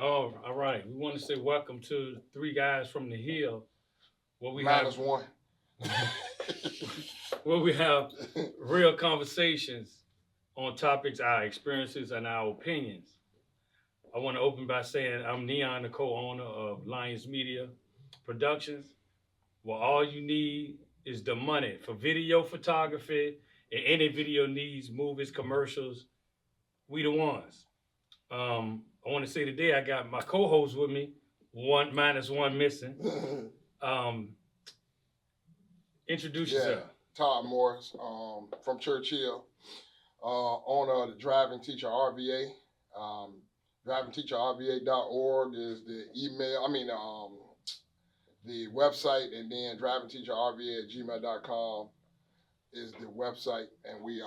Oh, all right. We want to say welcome to Three Guys from the Hill, where we have Minus one. where we have real conversations on topics, our experiences, and our opinions. I want to open by saying I'm Neon, the co-owner of Lions Media Productions. Well, all you need is the money for video photography and any video needs, movies, commercials. We the ones. I want to say today I got my co-host with me, one minus one missing. Um, introduce Yeah, yourself. Todd Morris from Churchill, owner of the Driving Teacher RVA. DrivingTeacherRVA.org is the email, the website, and then drivingteacherrva@gmail.com is the website. And we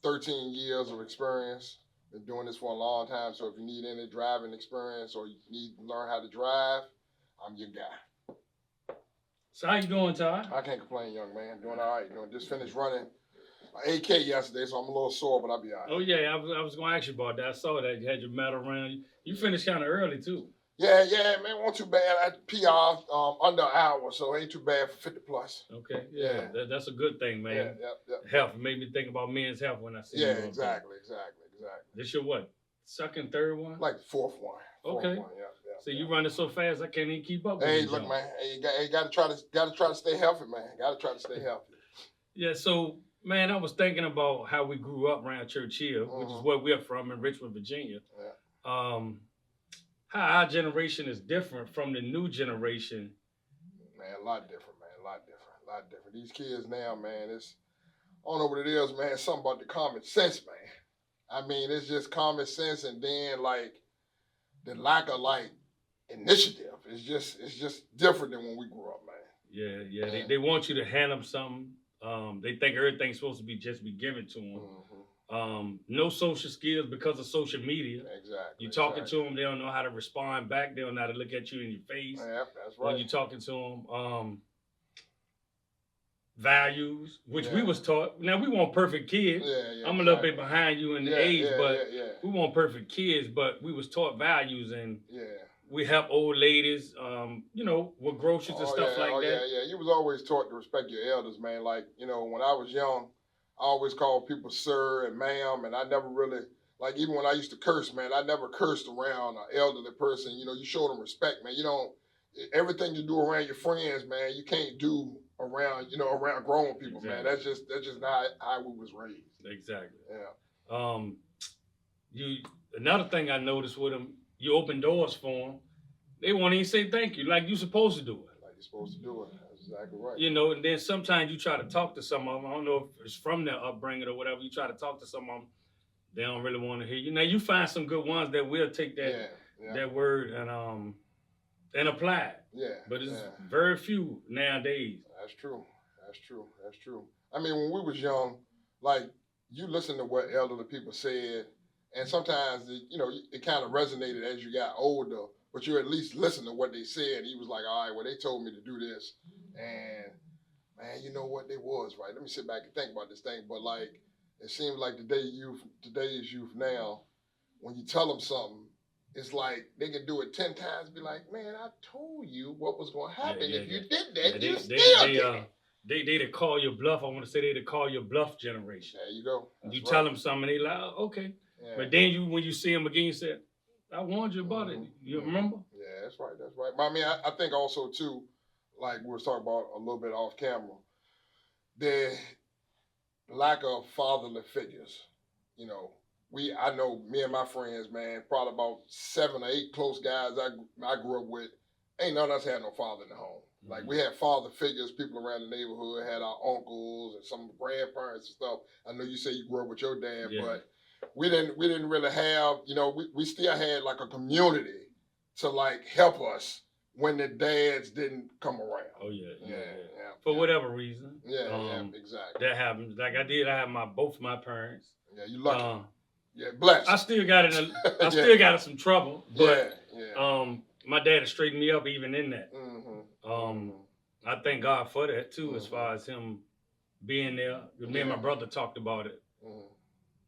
13 years of experience. Been doing this for a long time. So if you need any driving experience or you need to learn how to drive, I'm your guy. So how you doing, Todd? I can't complain, young man. Doing all right. Just finished running my 8K yesterday, so I'm a little sore, but I'll be all right. Oh yeah, I was going to ask you about that. I saw that you had your medal around. You finished kind of early too. Yeah, man, wasn't too bad. I PR under an hour, so ain't too bad for 50 plus. Okay, yeah. That's a good thing, man. Yeah. Health made me think about men's health when I see you. Yeah, exactly. This your what? Second, third one? Like fourth one. Okay. Yeah. So you running so fast, I can't even keep up with Hey, you. look, man. Hey, you got to try to stay healthy, man. Got to try to stay healthy. Yeah. So, man, I was thinking about how we grew up around Churchill, which is where we're from in Richmond, Virginia. Yeah. How our generation is different from the new generation. Man, a lot different, man. A lot different. These kids now, man, I don't know what it is, man. It's something about the common sense, man. I mean, it's just common sense, and then like the lack of like initiative. It's just different than when we grew up, man. Yeah. They want you to hand them something. They think everything's supposed to be given to them. No social skills because of social media. Exactly. You're talking to them, they don't know how to respond back. They don't know how to look at you in your face. Yeah, that's right. When you're talking to them, values, which we was taught. Now we want perfect kids. Yeah, I'm a little bit behind you in the age, but we want perfect kids. But we was taught values, and yeah. we help old ladies, with groceries and stuff like that. Yeah. You was always taught to respect your elders, man. Like, when I was young, I always called people sir and ma'am, and I never really, like, even when I used to curse, man, I never cursed around an elderly person. You show them respect, man. You don't, everything you do around your friends, man, you can't do around grown people, Exactly. man. That's just not how we was raised. Exactly. Yeah. Another thing I noticed with them, you open doors for them, they won't even say thank you like you're supposed to do it. Like you're supposed to do it. That's exactly right. And then sometimes you try to talk to some of them. I don't know if it's from their upbringing or whatever. You try to talk to some of them, they don't really want to hear you. Now you find some good ones that will take that word and apply it. Yeah. But it's very few nowadays. That's true. I mean, when we was young, like, you listen to what elderly people said, and sometimes it kind of resonated as you got older, but you at least listen to what they said. He was like, all right, well, they told me to do this, and man, you know what, they was right. Let me sit back and think about this thing. But like, it seems like today's youth now, when you tell them something, it's like they can do it 10 times. Be like, man, I told you what was going to happen if you did that. You still did. They call your bluff. I want to say they call your bluff generation. There you go. You tell them something, they like, oh, okay. Yeah. But then when you see them again, you say, I warned you about it. You remember? Yeah, that's right. But I mean, I think also too, like we were talking about a little bit off camera, the lack of fatherly figures. I know me and my friends, man, probably about 7 or 8 close guys I grew up with. Ain't none of us had no father in the home. Like, we had father figures, people around the neighborhood, had our uncles and some grandparents and stuff. I know you say you grew up with your dad, but we didn't really have, we still had like a community to like help us when the dads didn't come around. Oh yeah. For whatever reason. Yeah, exactly. That happens. Like I have both my parents. Yeah, you lucky. Yeah, blessed. I still got it. Still got in some trouble, but my dad has straightened me up even in that. I thank God for that too, as far as him being there. Me and my brother talked about it.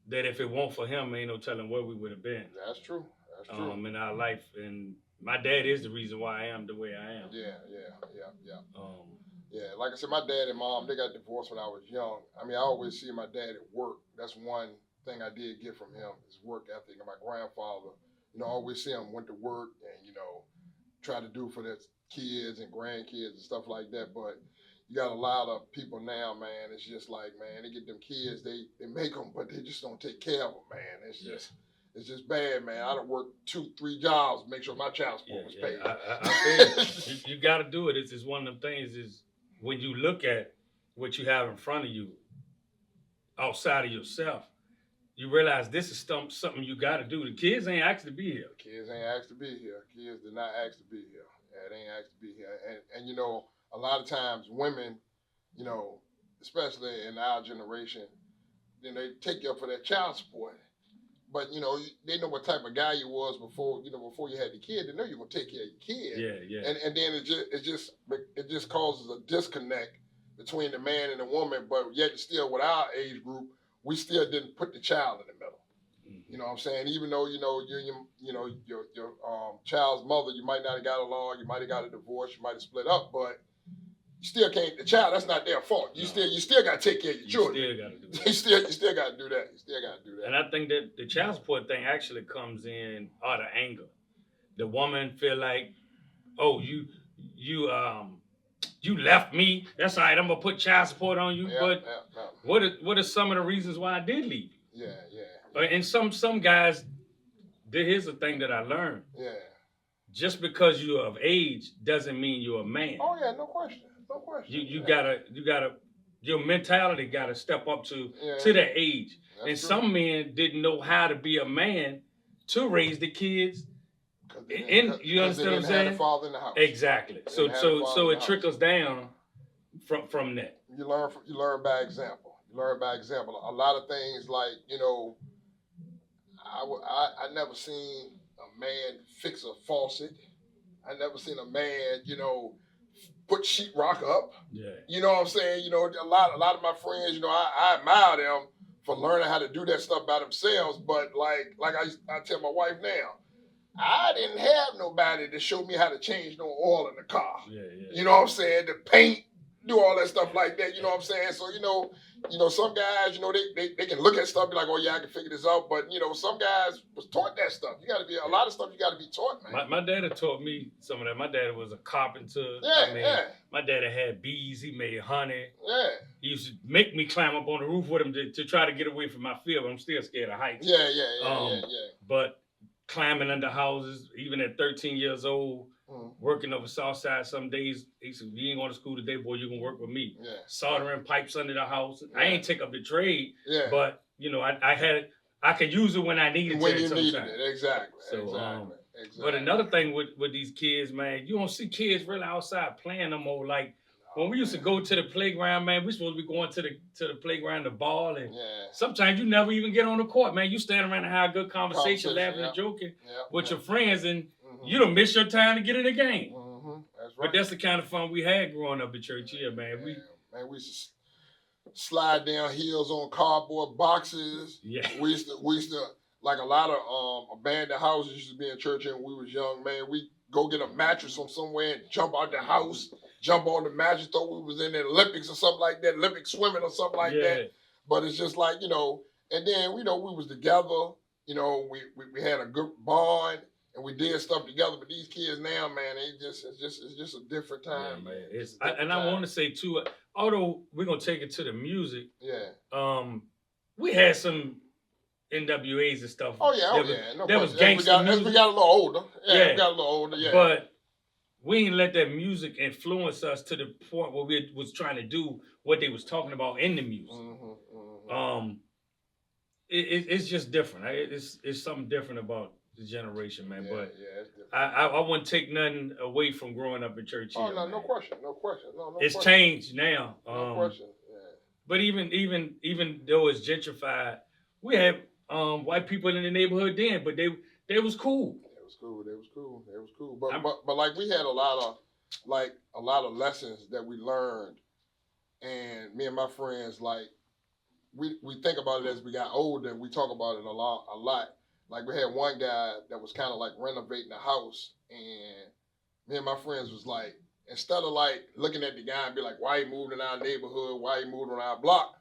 That if it weren't for him, ain't no telling where we would have been. That's true. That's true. in our life, and my dad is the reason why I am the way I am. Yeah. Um, Yeah, like I said, my dad and mom, they got divorced when I was young. I mean, I always see my dad at work. That's one thing I did get from him, his work ethic. And my grandfather, I always see him went to work and, try to do for their kids and grandkids and stuff like that. But you got a lot of people now, man. It's just like, man, they get them kids, they make them, but they just don't take care of them, man. It's just bad, man. I done worked 2-3 jobs to make sure my child support was paid. I feel you got to do it. It's one of them things is when you look at what you have in front of you outside of yourself, you realize this is something you got to do. The kids ain't asked to be here. Kids ain't asked to be here. Kids did not ask to be here. Yeah, they ain't asked to be here. And a lot of times women, especially in our generation, then they take you up for that child support. But they know what type of guy you was before you had the kid. They know you're gonna take care of your kid. Yeah. And then it just causes a disconnect between the man and the woman. But yet still, with our age group, we still didn't put the child in the middle. Mm-hmm. You know what I'm saying? Even though your child's mother, you might not have got along, you might have got a divorce, you might have split up, but you still can't. The child, that's not their fault. You still got to take care of your children. You still got to do that. You still got to do that. You still got to do that. And I think that the child support thing actually comes in out of anger. The woman feel like, oh, you left me. That's all right. I'm gonna put child support on you. What are some of the reasons why I did leave you? Yeah. And some guys, here's the thing that I learned. Yeah. Just because you're of age doesn't mean you're a man. Oh yeah, no question. You gotta your mentality gotta step up to that age. That's and true. some men didn't know how to be a man to raise the kids. You understand what I'm saying? Had a father in the house. Exactly. So it trickles down from that. You learn by example. A lot of things like I never seen a man fix a faucet. I never seen a man put sheetrock up. Yeah. You know what I'm saying? A lot of my friends, I admire them for learning how to do that stuff by themselves. But like I tell my wife now, I didn't have nobody to show me how to change no oil in the car. Yeah. You know what I'm saying? To paint, do all that stuff like that. You know what I'm saying? So some guys, they can look at stuff and be like, oh yeah, I can figure this out. But some guys was taught that stuff. You got to be a lot of stuff. You got to be taught, man. My dad had taught me some of that. My dad was a carpenter. My dad had bees. He made honey. Yeah. He used to make me climb up on the roof with him to try to get away from my fear. But I'm still scared of heights. Yeah. But climbing under houses, even at 13 years old, working over Southside some days, he said, you ain't going to school today, boy, you going to work with me. Yeah. Soldering pipes under the house. I ain't take up the trade, but, I could use it when I needed when to. You needed it, exactly. But another thing with these kids, man, you don't see kids really outside playing no more. Like, when we used to go to the playground, man, we supposed to be going to the playground to ball, and sometimes you never even get on the court, man. You stand around and have a good conversation, laughing and joking with your friends, and you don't miss your time to get in the game. That's right. But that's the kind of fun we had growing up at church here, man. We used to slide down hills on cardboard boxes. Yeah. We used to like a lot of abandoned houses used to be in church when we was young, man. We go get a mattress from somewhere and jump out the house. Jump on the mattress, thought we was in the Olympics or something like that, Olympic swimming or something like that. But it's just like, and then, we was together, we had a good bond and we did stuff together. But these kids now, man, it's just a different time, man. I want to say too, although we're going to take it to the music, we had some NWAs and stuff. Oh yeah. No that was question. gangster music. As we got a little older. Yeah, we got a little older, But we didn't let that music influence us to the point where we was trying to do what they was talking about in the music. It's just different. It's something different about the generation, man. But it's different. I wouldn't take nothing away from growing up in church. Oh, here, no question. No it's question. changed now. No question. But even though it's gentrified, we had white people in the neighborhood then, but they was cool. They was cool. But like we had a lot of lessons that we learned, and me and my friends, like we think about it as we got older and we talk about it a lot. Like we had one guy that was kind of like renovating the house, and me and my friends was like, instead of like looking at the guy and be like, why he moved in our neighborhood, why he moved on our block,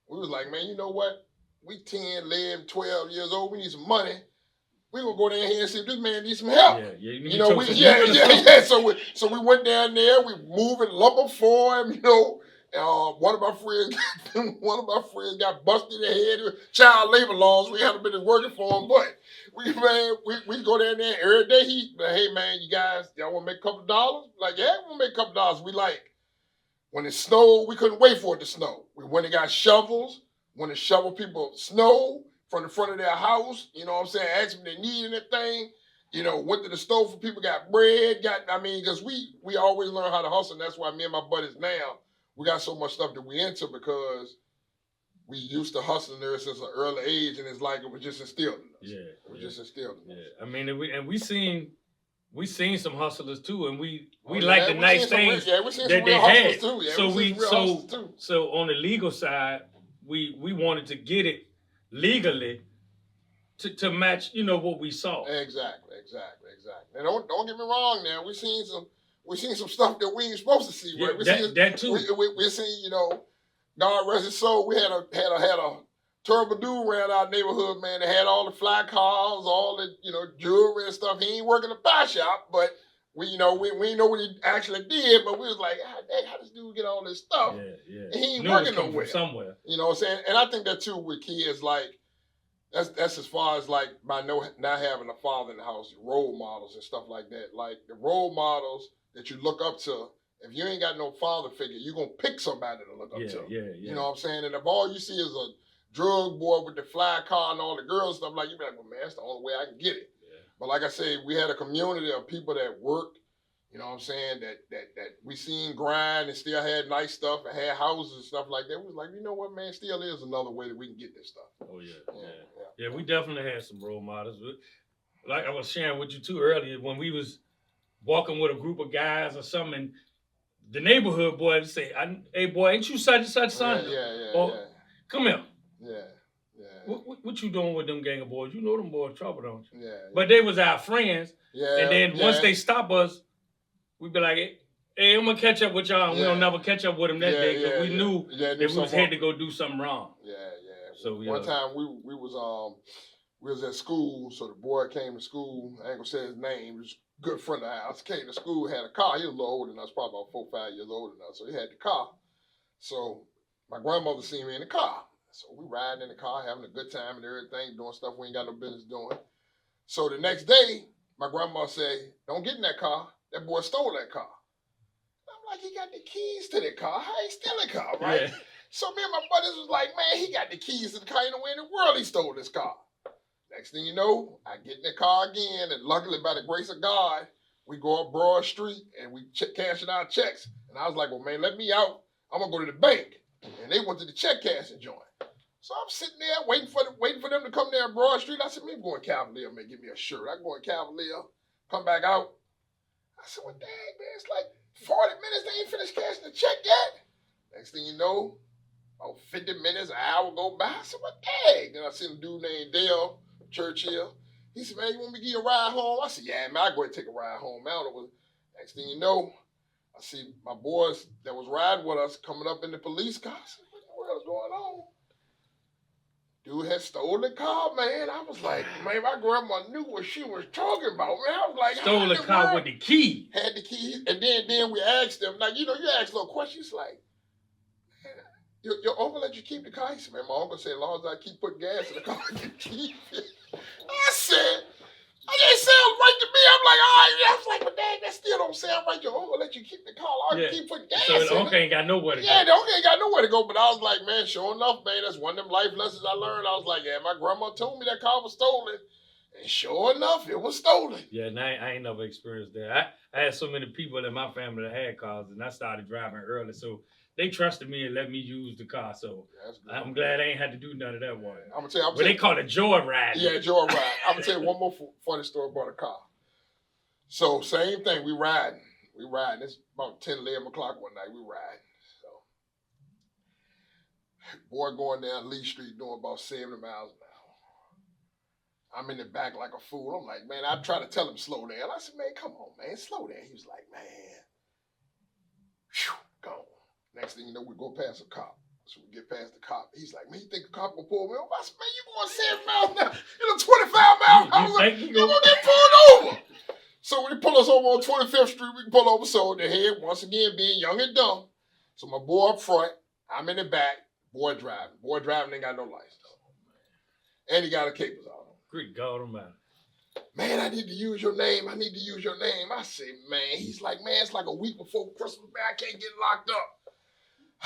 we was like, man, you know what? We 10, 11, 12 years old. We need some money. We gonna go down here and see if this man needs some help. Yeah, yeah. You know, yeah. So we went down there. We moving lumber for him. You know, one of my friends, got busted in the head with child labor laws. We haven't been working for him, but we go down there every day. He, like, hey man, you guys, y'all want to make a couple dollars? Like, yeah, we want to make a couple dollars. We like when it snowed, we couldn't wait for it to snow. We went and got shovels. When it shovel people snow from the front of their house, you know what I'm saying? Asked them if they need anything. You know, went to the store for people, got bread, because we always learn how to hustle. And that's why me and my buddies now, we got so much stuff that we into because we used to hustling there since an early age, and it's like it was just instilled in us. Yeah. It was just instilled in us. Yeah. I mean, we seen some hustlers too, and we Oh, like yeah, the we nice seen some things real- yeah, we seen that some they real had. hustlers too. Yeah, So we seen some real hustlers too. so on the legal side, we wanted to get it legally to match, you know, what we saw. Exactly. And don't get me wrong. Now we seen some stuff that we ain't supposed to see. Yeah, Right? that too. We seen, you know, God rest his soul. We had a terrible dude around our neighborhood, man. That had all the fly cars, all the, you know, jewelry and stuff. He ain't working the buy shop, but we ain't know what he actually did. But we was like, ah, dang, how does this dude get all this stuff? Yeah. And he ain't Knew it was working coming nowhere. from somewhere. You know what I'm saying? And I think that too with kids, like that's as far as like by not having a father in the house, role models and stuff like that. Like the role models that you look up to, if you ain't got no father figure, you're gonna pick somebody to look up to. Yeah. You know what I'm saying? And if all you see is a drug boy with the fly car and all the girls stuff, like you be like, well man, that's the only way I can get it. Yeah. But like I said, we had a community of people that worked. You know what I'm saying? That we seen grind and still had nice stuff and had houses and stuff like that. We was like, you know what, man, still is another way that we can get this stuff. Oh yeah. We definitely had some role models. Like I was sharing with you too earlier, when we was walking with a group of guys or something, the neighborhood boy would say, "Hey boy, ain't you such and such son? Yeah. Come here. Yeah. What you doing with them gang of boys? You know them boys trouble, don't you?" Yeah. But they was our friends. Yeah. And then once they stop us, we be like, hey, I'm gonna catch up with y'all, and we don't never catch up with them that day because we knew that we was headed to go do something wrong. Yeah. So one time we was at school, so the boy came to school. I ain't gonna say his name. He was a good friend of ours. Came to school, had a car. He was a little older than us, probably about 4 or 5 years older than us. So he had the car. So my grandmother seen me in the car. So we riding in the car, having a good time and everything, doing stuff we ain't got no business doing. So the next day, my grandma said, "Don't get in that car. That boy stole that car." I'm like, he got the keys to the car. How he steal the car, right? Yeah. So me and my brothers was like, man, he got the keys to the car. You know where in the world he stole this car? Next thing you know, I get in the car again, and luckily by the grace of God, we go up Broad Street and we cashing our checks. And I was like, well, man, let me out. I'm gonna go to the bank. And they went to the check cashing joint. So I'm sitting there waiting for them to come there at Broad Street. I said, man, I'm going Cavalier, man, give me a shirt. I go in Cavalier, come back out. I said, well, dang, man, it's like 40 minutes, they ain't finished cashing the check yet. Next thing you know, about 50 minutes, an hour go by. I said, well, dang. Then I seen a dude named Dale Churchill. He said, man, you want me to give you a ride home? I said, yeah, man, I'll go ahead and take a ride home. Man, I don't know what. Next thing you know, I see my boys that was riding with us coming up in the police car. I said, what the world is going on? Dude had stolen the car, man. I was like, man, my grandma knew what she was talking about, man. I was like, stole the car with the key. Had the keys. And then we asked them, like, you know, you ask little questions like, your uncle let you keep the car? He said, man, my uncle said, as long as I keep putting gas in the car, I can keep it. I said, that sounds right to me. I'm like, all right. I was like, but dang, that still don't sound right. Your uncle let you keep the car. I can keep putting gas in it. So the uncle ain't got nowhere to go. Yeah, the uncle ain't got nowhere to go. But I was like, man, sure enough, man, that's one of them life lessons I learned. I was like, yeah, my grandma told me that car was stolen. And sure enough, it was stolen. Yeah, and I ain't never experienced that. I had so many people in my family that had cars, and I started driving early. So they trusted me and let me use the car. So I'm glad I ain't had to do none of that one. I'm gonna tell you. But they call it joyride. Yeah, joyride. I'm gonna tell you one more funny story about a car. So same thing. We riding. It's about 10, 11 o'clock one night. We riding. So boy going down Lee Street doing about 70 miles an I'm in the back like a fool. I'm like, man, I try to tell him slow down. I said, man, come on, man, slow down. He was like, man, whew, gone. Next thing you know, we go past a cop. So we get past the cop. He's like, man, you think the cop gonna pull me over? I said, man, you going 7 miles an hour, 25 miles an hour. You gonna get pulled over. So when they pull us over on 25th Street, we can pull over. So the head, once again, being young and dumb. So my boy up front, I'm in the back, boy driving. Boy driving ain't got no license. And he got a capers on him. Great God Almighty. Man, I need to use your name. I need to use your name. I said, man, he's like, man, it's like a week before Christmas, man. I can't get locked up.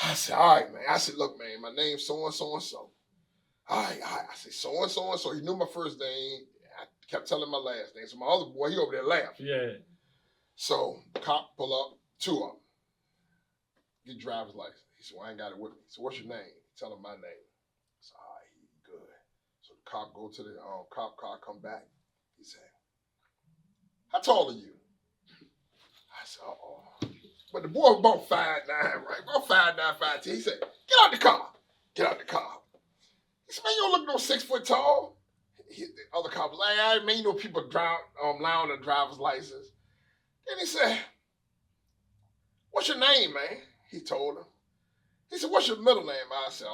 I said, all right, man. I said, look, man, my name's so-and-so-and-so. All right. I said, so-and-so-and-so. He knew my first name. I kept telling my last name. So my other boy, he over there laughing. Yeah. So cop pull up, 2 of them. Get driver's license. He said, well, I ain't got it with me. So what's your name? Tell him my name. I said, all right, he good. So the cop go to the cop car, come back. He said, how tall are you? I said, uh-oh. But the boy was about 5'9", right? About 5'9", 5'10". He said, get out the car. Get out the car. He said, man, you don't look no 6 foot tall. The other cop was like, I mean, you know, people lie on their driver's license. Then he said, what's your name, man? He told him. He said, what's your middle name? I said,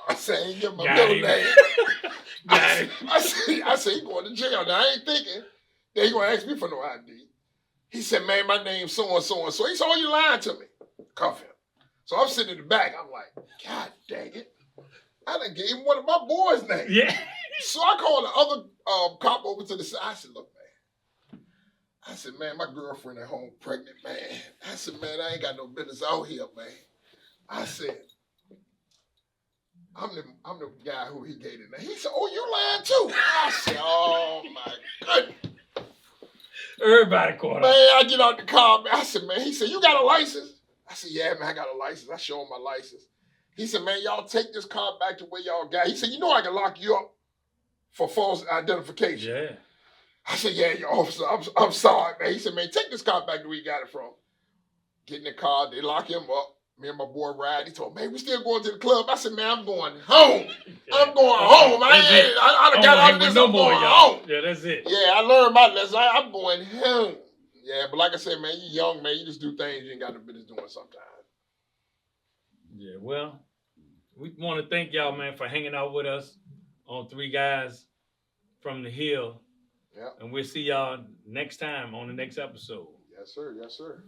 I said, I ain't give my middle name. I said, he going to jail. Now, I ain't thinking that he going to ask me for no ID. He said, man, my name's so-and-so-and-so. He said, oh, you lying to me. Cuff him. So I'm sitting in the back. I'm like, God dang it. I done gave him one of my boys' names. Yeah. So I called the other cop over to the side. I said, look, man. I said, man, my girlfriend at home pregnant, man. I said, man, I ain't got no business out here, man. I said, I'm the guy who he gave it. Now he said, oh, you lying too. I said, oh my goodness. Everybody caught up. Man, I get out the car, man. I said, man, he said, you got a license? I said, yeah, man, I got a license. I show him my license. He said, man, y'all take this car back to where y'all got. He said, you know I can lock you up for false identification. Yeah. I said, yeah, your officer, I'm sorry, man. He said, man, take this car back to where you got it from. Get in the car, they lock him up. Me and my boy ride. He told me, man, we still going to the club. I said, man, I'm going home. Yeah. I'm going home. I done got out of this. I'm going home. Yeah, that's it. Yeah, I learned my lesson. I'm going home. Yeah, but like I said, man, you young, man. You just do things you ain't got no business doing sometimes. Yeah, well, we want to thank y'all, man, for hanging out with us on Three Guys from the Hill. Yeah. And we'll see y'all next time on the next episode. Yes, sir. Yes, sir.